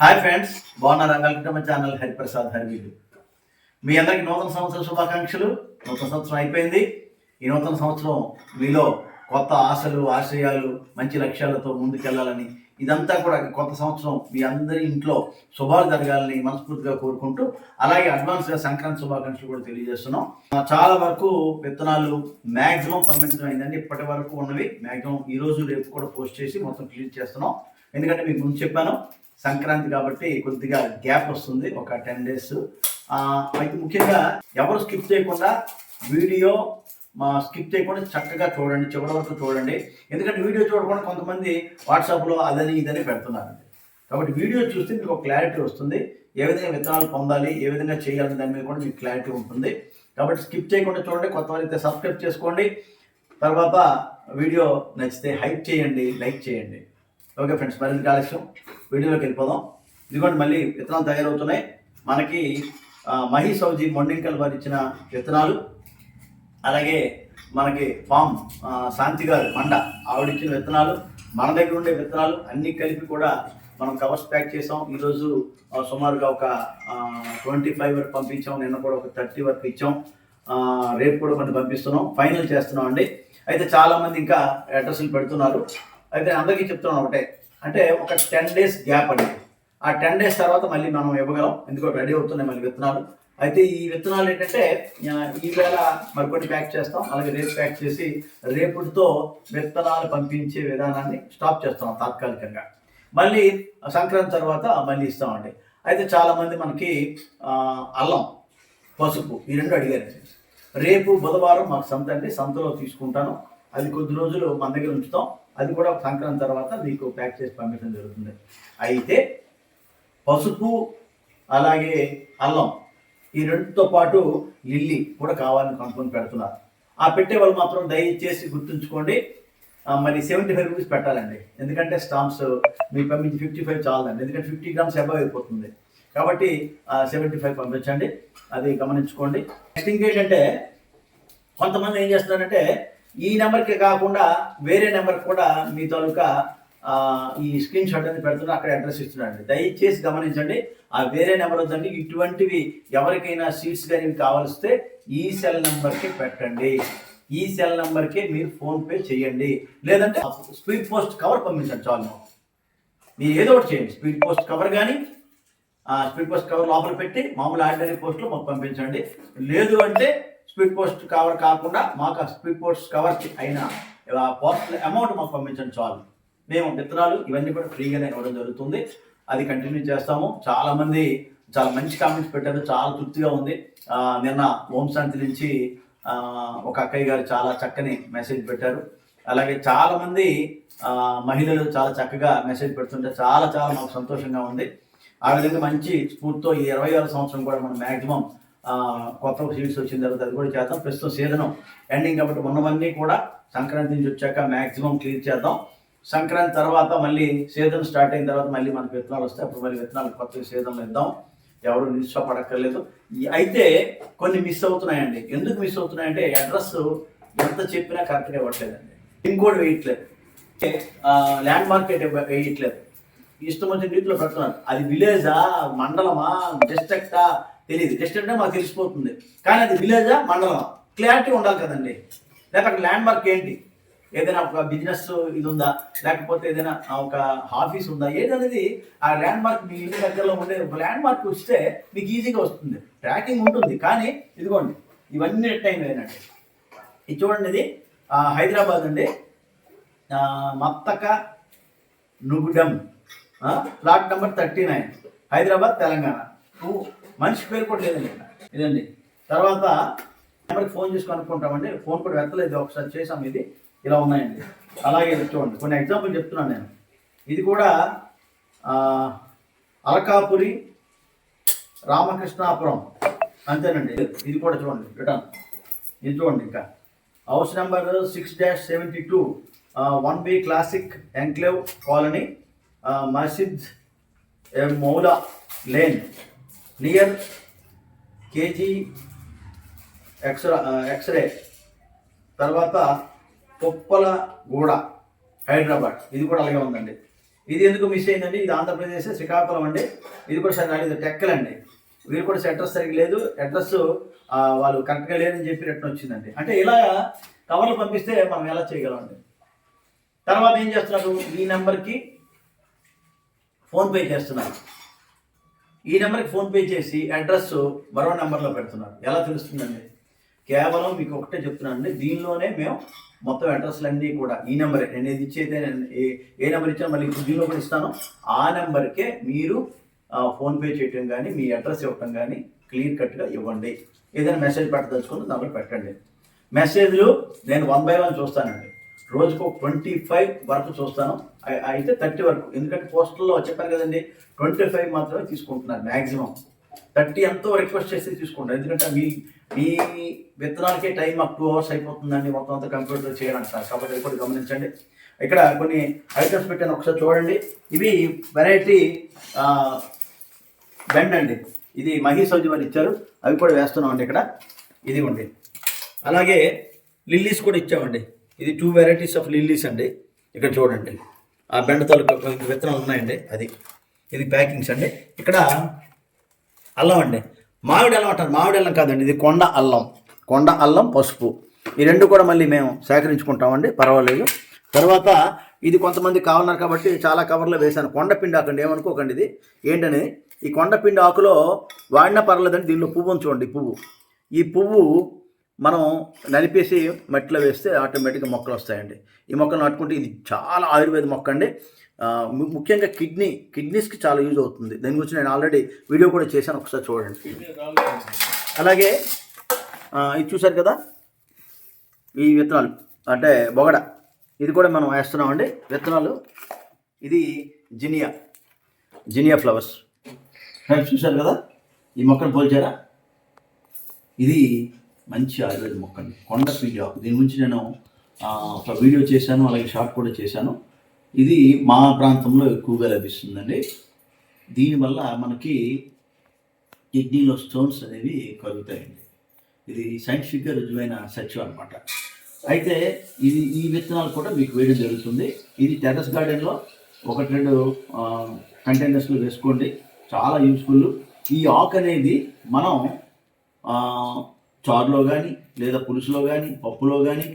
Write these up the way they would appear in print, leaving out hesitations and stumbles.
Hi friends, బాగున్నారా? Welcome to my channel Hariprasad Hariveedu. మీ అందరికీ నూతన సంవత్సర శుభాకాంక్షలు. నూతన సంవత్సరం అయిపోయింది. ఈ నూతన సంవత్సరం మీలో కొత్త ఆశలు, ఆశయాలు, మంచి లక్ష్యాలతో ముందుకెళ్లాలని, ఇదంతా కూడా కొత్త సంవత్సరం మీ అందరి ఇంట్లో శుభాలు జరగాలని మనస్ఫూర్తిగా కోరుకుంటూ, అలాగే అడ్వాన్స్గా సంక్రాంతి శుభాకాంక్షలు కూడా తెలియజేస్తున్నాం. చాలా వరకు విత్తనాలు మ్యాక్సిమం పంపించడం అయిందండి. ఇప్పటి వరకు ఉన్నవి మ్యాక్సిమం ఈ రోజు రేపు కూడా పోస్ట్ చేసి మొత్తం క్లియర్ చేస్తున్నాం. ఎందుకంటే మీకు ముందు చెప్పాను, సంక్రాంతి కాబట్టి కొద్దిగా గ్యాప్ వస్తుంది, ఒక 10 days. అయితే ముఖ్యంగా ఎవరు స్కిప్ చేయకుండా వీడియో స్కిప్ చేయకుండా చక్కగా చూడండి, చివరి వరకు చూడండి. ఎందుకంటే వీడియో చూడకుండా కొంతమంది వాట్సాప్లో అదని ఇదని పెడుతున్నారండి. కాబట్టి వీడియో చూస్తే మీకు ఒక క్లారిటీ వస్తుంది, ఏ విధంగా విత్తనాలు పొందాలి, ఏ విధంగా చేయాలని దాని మీద కూడా మీకు క్లారిటీ ఉంటుంది. కాబట్టి స్కిప్ చేయకుండా చూడండి. కొత్త వారైతే సబ్స్క్రైబ్ చేసుకోండి. తర్వాత వీడియో నచ్చితే హైప్ చేయండి, లైక్ చేయండి. ఓకే ఫ్రెండ్స్, మరింత ఆలస్యం వీడియోలోకి వెళ్ళిపోదాం. ఇదిగోండి మళ్ళీ విత్తనాలు తయారవుతున్నాయి. మనకి మహి సౌజీ మొండింకల్ వారు ఇచ్చిన విత్తనాలు, అలాగే మనకి పామ్ శాంతి గారు మండ ఆవిడిచ్చిన విత్తనాలు, మన దగ్గర ఉండే విత్తనాలు అన్నీ కలిపి కూడా మనం కవర్స్ ప్యాక్ చేసాం. ఈరోజు సుమారుగా ఒక 25 వరకు పంపించాం. నిన్న కూడా ఒక 30 వరకు ఇచ్చాం. రేపు కూడా కొన్ని పంపిస్తున్నాం, ఫైనల్ చేస్తున్నాం అండి. అయితే చాలామంది ఇంకా అడ్రస్లు పెడుతున్నారు. అయితే అందరికీ చెప్తున్నాం ఒకటే, అంటే ఒక 10 days గ్యాప్ అండి. ఆ 10 days తర్వాత మళ్ళీ మనం ఇవ్వగలం, ఎందుకంటే రెడీ అవుతున్నాయి మళ్ళీ విత్తనాలు. అయితే ఈ విత్తనాలు ఏంటంటే ఈవేళ మరికొన్ని ప్యాక్ చేస్తాం, అలాగే రేపు ప్యాక్ చేసి రేపుటితో విత్తనాలు పంపించే విధానాన్ని స్టాప్ చేస్తాం తాత్కాలికంగా. మళ్ళీ సంక్రాంతి తర్వాత మళ్ళీ ఇస్తామండి. అయితే చాలామంది మనకి అల్లం, పసుపు ఈ రెండు అడిగారు. రేపు బుధవారం మాకు సంత అండి, సంతలో తీసుకుంటాను. అది కొద్ది రోజులు మన దగ్గర ఉంచుతాం. అది కూడా సంక్రాంతి తర్వాత మీకు ప్యాక్ చేసి పంపించడం జరుగుతుంది. అయితే పసుపు అలాగే అల్లం ఈ రెండుతో పాటు లిల్లీ కూడా కావాలని కనుక్కొని పెడుతున్నారు. ఆ పెట్టే వాళ్ళు మాత్రం దయచేసి గుర్తుంచుకోండి, మరి 75 rupees పెట్టాలండి. ఎందుకంటే స్టాంప్స్ మీకు పంపించి 55 చాలండి, ఎందుకంటే 50 grams అబవ్ అయిపోతుంది. కాబట్టి 75 పంపించండి, అది గమనించుకోండి. నెక్స్ట్ ఇంకేంటంటే కొంతమంది ఏం చేస్తున్నారంటే ఈ నెంబర్కి కాకుండా వేరే నెంబర్కి కూడా మీ తాలూకా ఈ స్క్రీన్ షాట్ అనేది పెడుతున్నా, అక్కడ అడ్రస్ ఇస్తున్నారండి. దయచేసి గమనించండి, ఆ వేరే నెంబర్ వద్దండి. ఇటువంటివి ఎవరికైనా సీట్స్ కానీ కావాల్స్తే ఈ సెల్ నెంబర్కి పెట్టండి. ఈ సెల్ నెంబర్కి మీరు ఫోన్పే చేయండి, లేదంటే స్పీడ్ పోస్ట్ కవర్ పంపించండి చాలు. మీరు ఏదో ఒకటి చేయండి, స్పీడ్ పోస్ట్ కవర్ కానీ స్పీడ్ పోస్ట్ కవర్ లోపల పెట్టి మామూలు ఆర్డినరీ పోస్ట్లో మాకు పంపించండి. లేదు అంటే స్పీడ్ పోస్ట్ కవర్ కాకుండా మాకు స్పీడ్ పోస్ట్ కవర్ అయిన పోస్ట్ అమౌంట్ మాకు పంపించండి చాలు. మేము విత్తనాలు ఇవన్నీ కూడా ఫ్రీగానే ఇవ్వడం జరుగుతుంది, అది కంటిన్యూ చేస్తాము. చాలామంది చాలా మంచి కామెంట్స్ పెట్టారు, చాలా తృప్తిగా ఉంది. నిన్న ఓం శాంతి నుంచి ఒక అక్కయ్య గారు చాలా చక్కని మెసేజ్ పెట్టారు. అలాగే చాలామంది మహిళలు చాలా చక్కగా మెసేజ్ పెడుతుంటే చాలా చాలా మాకు సంతోషంగా ఉంది. ఆ విధంగా మంచి స్ఫూర్తితో ఈ 26వ సంవత్సరం కూడా మనం మ్యాక్సిమం కొత్త సీడ్స్ వచ్చిన తర్వాత అది కూడా చేద్దాం. ప్రస్తుతం సీజన్ ఎండింగ్ కాబట్టి ఉన్నవన్నీ కూడా సంక్రాంతి నుంచి వచ్చాక మ్యాక్సిమం క్లియర్ చేద్దాం. సంక్రాంతి తర్వాత మళ్ళీ సీజన్ స్టార్ట్ అయిన తర్వాత మళ్ళీ మనకు విత్తనాలు వస్తాయి, అప్పుడు మళ్ళీ విత్తనాలు కొత్త సీజన్లో ఇద్దాం. ఎవరు నిరుత్సాహపడక్కర్లేదు. అయితే కొన్ని మిస్ అవుతున్నాయండి. ఎందుకు మిస్ అవుతున్నాయంటే అడ్రస్ ఎంత చెప్పినా కరెక్ట్గా ఇవ్వట్లేదండి, పిన్ కోడ్ వేయట్లేదు, ల్యాండ్ మార్కెట్ వేయట్లేదు, ఇష్టం వచ్చిన రీతిలో పెడుతున్నారు. అది విలేజా, మండలమా, డిస్ట్రిక్టా తెలియదు. డిస్ట్రిక్ట్ అంటే మాకు తెలిసిపోతుంది, కానీ అది విలేజా, మండలమా క్లారిటీ ఉండాలి కదండి. లేకపోతే ల్యాండ్ మార్క్ ఏంటి, ఏదైనా ఒక బిజినెస్ ఇది ఉందా, లేకపోతే ఏదైనా ఒక ఆఫీస్ ఉందా, ఏదనేది ఆ ల్యాండ్ మార్క్ మీ ఇంటి దగ్గరలో ఉండే ఒక ల్యాండ్ మార్క్ వస్తే మీకు ఈజీగా వస్తుంది, ట్రాకింగ్ ఉంటుంది. కానీ ఇదిగోండి ఇవన్నీ టైం లేదండి. ఇది చూడండి, ఇది హైదరాబాద్ అండి, మత్తక నుగుడం, ప్లాట్ నెంబర్ 39, హైదరాబాద్, తెలంగాణ. మనిషి పేరు కూడా లేదండి ఇదండి. తర్వాత నెంబర్కి ఫోన్ చేసి కనుక్కుంటామండి. ఫోన్ కూడా వెత్తలేదు, ఒకసారి చేసాం. ఇది ఇలా ఉన్నాయండి. అలాగే చూడండి, కొన్ని ఎగ్జాంపుల్ చెప్తున్నాను నేను. ఇది కూడా అలకాపురి, రామకృష్ణాపురం అంతేనండి. ఇది కూడా చూడండి రిటర్న్. ఇది చూడండి, ఇంకా house number 6-72, 1B classic enclave colony, Masjid Maula lane, near KG xray. తర్వాత కొప్పలగూడ, హైదరాబాద్. ఇది కూడా అలాగే ఉందండి. ఇది ఎందుకు మిస్ అయిందండి, ఇది ఆంధ్రప్రదేశ్ శ్రీకాకుళం అండి. ఇది కూడా సరే ఇది టెక్కల్ అండి. వీరు కూడా అడ్రస్ సరిగ్గా లేదు, అడ్రస్ వాళ్ళు కరెక్ట్గా లేదని చెప్పి రిటర్న్ వచ్చిందండి. అంటే ఇలా కవర్లు పంపిస్తే మనం ఎలా చేయగలం అండి. తర్వాత ఏం చేస్తున్నారు, ఈ నెంబర్కి ఫోన్పే చేస్తున్నారు. ఈ నెంబర్కి ఫోన్పే చేసి అడ్రస్ మరో నెంబర్లో పెడుతున్నారు. ఎలా తెలుస్తుందండి, కేవలం మీకు ఒకటే చెప్తున్నానండి, దీనిలోనే మేము మొత్తం అడ్రస్లు అన్నీ కూడా ఈ నెంబరే, నేను ఇది ఇచ్చేదే ఏ నెంబర్ ఇచ్చాను మళ్ళీ ఇప్పుడు దీనిలో కూడా ఇస్తాను, ఆ నెంబర్కే మీరు ఫోన్పే చేయటం కానీ మీ అడ్రస్ ఇవ్వటం కానీ క్లియర్ కట్గా ఇవ్వండి. ఏదైనా మెసేజ్ పెట్టదలుచుకుంటే దాంట్లో పెట్టండి. మెసేజ్లు నేను 1 by 1 చూస్తానండి. రోజుకు 25 వరకు చూస్తాను, అయితే 30 వరకు. ఎందుకంటే పోస్టల్లో చెప్పాను కదండి 25 మాత్రమే తీసుకుంటున్నారు మ్యాక్సిమం. 30 ఎంతో రిక్వెస్ట్ చేసి తీసుకుంటారు. ఎందుకంటే మీ విత్తనాలకే టైం మాకు 2 hours అయిపోతుందండి, మొత్తం అంతా కంప్యూటర్ చేయాలంటారు. కాబట్టి అది కూడా గమనించండి. ఇక్కడ కొన్ని ఐటమ్స్ పెట్టాను, ఒకసారి చూడండి. ఇవి వెరైటీ బెండ్ అండి. ఇది మహీసౌజి వారు ఇచ్చారు, అవి కూడా వేస్తున్నామండి ఇక్కడ. ఇది ఉండి అలాగే లిల్లీస్ కూడా ఇచ్చామండి. ఇది 2 varieties ఆఫ్ లిల్లీస్ అండి. ఇక్కడ చూడండి ఆ బెండ తాలూకా విత్తనాలు ఉన్నాయండి. ఇది ప్యాకింగ్స్ అండి. ఇక్కడ అల్లం అండి, మామిడి అల్లం అంటారు, మామిడి అల్లం కాదండి, ఇది కొండ అల్లం పసుపు. ఈ రెండు కూడా మళ్ళీ మేము సేకరించుకుంటామండి, పర్వాలేదు. తర్వాత ఇది కొంతమంది కావాలన్నారు కాబట్టి చాలా కవర్లో వేశాను. కొండపిండి ఆకు అండి, ఏమనుకోకండి ఇది ఏంటనేది. ఈ కొండపిండి ఆకులో వాడినా పర్లేదండి. దీనిలో పువ్వు చూడండి, ఈ పువ్వు మనం నలిపేసి మట్టిలో వేస్తే ఆటోమేటిక్గా మొక్కలు వస్తాయండి. ఈ మొక్కలు నాటుకుంటే ఇది చాలా ఆయుర్వేద మొక్క అండి. ముఖ్యంగా కిడ్నీస్కి చాలా యూజ్ అవుతుంది. దాని గురించి నేను ఆల్రెడీ వీడియో కూడా చేశాను, ఒకసారి చూడండి. అలాగే ఇది చూసారు కదా, ఈ విత్తనాలు అంటే బొగడ, ఇది కూడా మనం వేస్తున్నామండి విత్తనాలు. ఇది జినియా ఫ్లవర్స్ చూశారు కదా, ఈ మొక్కను పోల్చారా. ఇది మంచి ఆయుర్వేద మొక్క అండి, కొండపిండి ఆకు. దీని గురించి నేను ఒక వీడియో చేశాను, అలాగే షార్ట్ కూడా చేశాను. ఇది మా ప్రాంతంలో ఎక్కువగా లభిస్తుందండి. దీనివల్ల మనకి కిడ్నీలో స్టోన్స్ అనేవి కలుగుతాయండి. ఇది సైంటిఫిక్గా రుజువైన సత్యం అనమాట. అయితే ఈ విత్తనాలు కూడా మీకు వేయడం జరుగుతుంది. ఇది టెర్రస్ గార్డెన్లో 1-2 కంటైనర్స్లో వేసుకోండి, చాలా యూస్ఫుల్. ఈ ఆకు అనేది మనం చారులో కానీ లేదా పులుసులో కానీ పప్పులో కానీ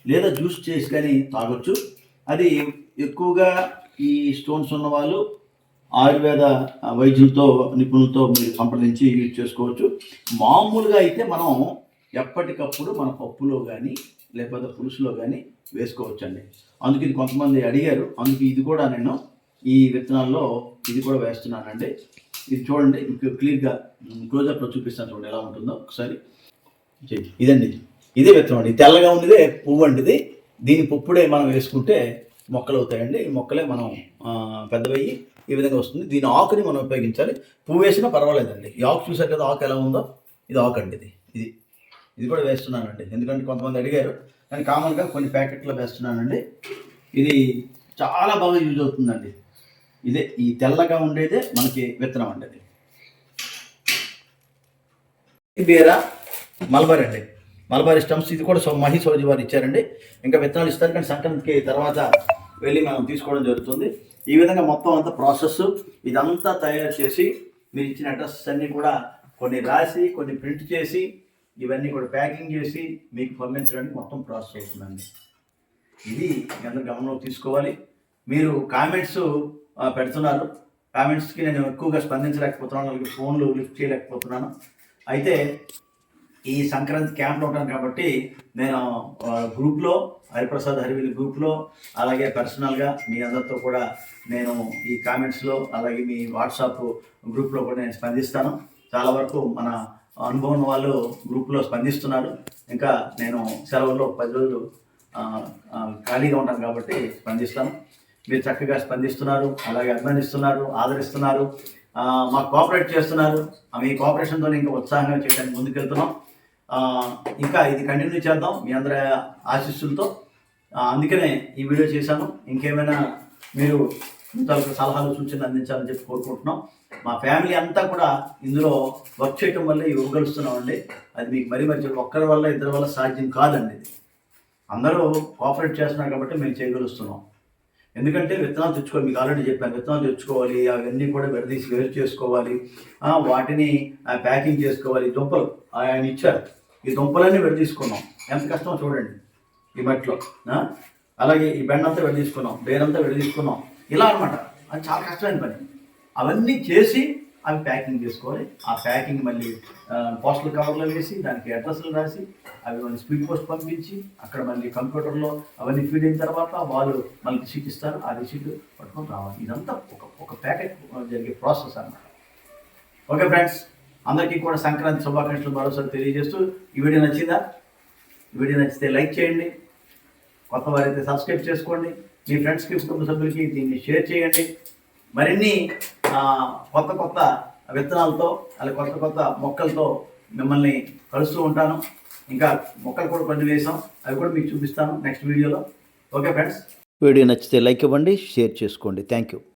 లేదా జ్యూస్ చేసి కానీ తాగొచ్చు. అది ఎక్కువగా ఈ స్టోన్స్ ఉన్న వాళ్ళు ఆయుర్వేద వైద్యులతో నిపుణులతో మీరు సంప్రదించి యూజ్ చేసుకోవచ్చు. మామూలుగా అయితే మనం ఎప్పటికప్పుడు మన పప్పులో కానీ లేకపోతే పులుసులో కానీ వేసుకోవచ్చు అండి. అందుకు ఇది కొంతమంది అడిగారు, అందుకు ఇది కూడా నేను ఈ విత్తనాల్లో ఇది కూడా వేస్తున్నానండి. ఇది చూడండి, మీకు క్లియర్గా క్లోజప్లో చూపిస్తాను, చూడండి ఎలా ఉంటుందో ఒకసారి. ఇదండి, ఇదే విత్తనం అండి, తెల్లగా ఉండేదే పువ్వు అండి. దీని పప్పుడే మనం వేసుకుంటే మొక్కలు అవుతాయండి. ఈ మొక్కలే మనం పెద్దవయ్యి ఈ విధంగా వస్తుంది. దీని ఆకుని మనం ఉపయోగించాలి, పువ్వు వేసినా పర్వాలేదండి. ఈ ఆకు చూసారు కదా, ఆకు ఎలా ఉందో, ఇది ఆకు అండి. ఇది కూడా వేస్తున్నానండి, ఎందుకంటే కొంతమంది అడిగారు. కానీ కామన్గా కొన్ని ప్యాకెట్లో వేస్తున్నానండి. ఇది చాలా బాగా యూజ్ అవుతుందండి. ఇదే ఈ తెల్లగా ఉండేదే మనకి విత్తనం అండి. ఇది బీరా మల్బరీ అండి, మల్బరీ స్టమ్స్. ఇది కూడా మహీసౌజి వారు ఇచ్చారండి. ఇంకా విత్తనాలు ఇస్తారు, కానీ సంక్రాంతికి తర్వాత వెళ్ళి మనం తీసుకోవడం జరుగుతుంది. ఈ విధంగా మొత్తం అంతా ప్రాసెస్ ఇదంతా తయారు చేసి మీరు ఇచ్చిన అడ్రస్ అన్నీ కూడా కొన్ని రాసి కొన్ని ప్రింట్ చేసి ఇవన్నీ కూడా ప్యాకింగ్ చేసి మీకు పంపించడానికి మొత్తం ప్రాసెస్ అవుతుందండి. ఇది మీ అందరూ గమనంలోకి తీసుకోవాలి. మీరు కామెంట్స్ పెడుతున్నారు, కామెంట్స్కి నేను ఎక్కువగా స్పందించలేకపోతున్నాను, అలాగే ఫోన్లు లిఫ్ట్ చేయలేకపోతున్నాను. అయితే ఈ సంక్రాంతి క్యాంప్లో ఉంటాను కాబట్టి నేను గ్రూప్లో హరిప్రసాద్ హరివిల్ గ్రూప్లో అలాగే పర్సనల్గా మీ అందరితో కూడా నేను ఈ కామెంట్స్లో అలాగే మీ వాట్సాప్ గ్రూప్లో కూడా నేను స్పందిస్తాను. చాలా వరకు మన అనుభవం వాళ్ళు గ్రూప్లో స్పందిస్తున్నారు. ఇంకా నేను సెలవుల్లో 10 రోజులు ఖాళీగా ఉంటాను కాబట్టి స్పందిస్తాను. మీరు చక్కగా స్పందిస్తున్నారు, అలాగే అభినందిస్తున్నారు, ఆదరిస్తున్నారు, మాకు కోఆపరేట్ చేస్తున్నారు. మీ కోఆపరేషన్తో ఇంకా ఉత్సాహంగా చేయడానికి ముందుకెళ్తున్నాం. ఇంకా ఇది కంటిన్యూ చేద్దాం మీ అందరి ఆశీస్సులతో. అందుకనే ఈ వీడియో చేశాను. ఇంకేమైనా మీరు ఇంతవరకు సలహాలు సూచనలు అందించాలని చెప్పి కోరుకుంటున్నాం. మా ఫ్యామిలీ అంతా కూడా ఇందులో వర్క్ చేయటం వల్ల ఇవ్వగలుస్తున్నామండి. అది మీకు మరీ ఒక్కరి వల్ల ఇద్దరి వల్ల సాధ్యం కాదండి. అందరూ కోఆపరేట్ చేస్తున్నారు కాబట్టి మేము చేయగలుస్తున్నాం. ఎందుకంటే విత్తనాలు తెచ్చుకోవాలి, మీకు ఆల్రెడీ చెప్పాను, విత్తనాలు తెచ్చుకోవాలి, అవన్నీ కూడా విడదీసి వేరు చేసుకోవాలి, వాటిని ప్యాకింగ్ చేసుకోవాలి. దుంపలు ఆయన ఇచ్చారు, ఈ దుంపలన్నీ విడదీసుకున్నాం, ఎంత కష్టమో చూడండి ఈ మట్టిలో. అలాగే ఈ బెండ అంతా విడదీసుకున్నాం, బేరంతా విడదీసుకున్నాం, ఇలా అనమాట. అది చాలా కష్టమైన పని. అవన్నీ చేసి అవి ప్యాకింగ్ చేసుకోవాలి. ఆ ప్యాకింగ్ మళ్ళీ పోస్టల్ కవర్లో వేసి దానికి అడ్రస్లు రాసి అవి మళ్ళీ స్పీడ్ పోస్ట్ పంపించి అక్కడ మళ్ళీ కంప్యూటర్లో అవన్నీ ఫీడ్ అయిన తర్వాత వాళ్ళు మళ్ళీ రిసీట్ ఇస్తారు, ఆ రిసీట్ పట్టుకొని రావాలి. ఇదంతా ఒక ప్యాకెట్ జరిగే ప్రాసెస్ అన్నమాట. ఓకే ఫ్రెండ్స్, అందరికీ కూడా సంక్రాంతి శుభాకాంక్షలు మరోసారి తెలియజేస్తూ, ఈ వీడియో నచ్చిందా? ఈ వీడియో నచ్చితే లైక్ చేయండి, కొత్త వారైతే సబ్స్క్రైబ్ చేసుకోండి, మీ ఫ్రెండ్స్కి, కుటుంబ సభ్యులకి దీన్ని షేర్ చేయండి. మరిన్ని కొత్త విత్తనాలతో అలాగే కొత్త మొక్కలతో మిమ్మల్ని కలుస్తూ ఉంటాను. ఇంకా మొక్కలు కూడా కొన్ని వేసాం, అవి కూడా మీకు చూపిస్తాను నెక్స్ట్ వీడియోలో. ఓకే ఫ్రెండ్స్, వీడియో నచ్చితే లైక్ ఇవ్వండి, షేర్ చేసుకోండి. Thank you.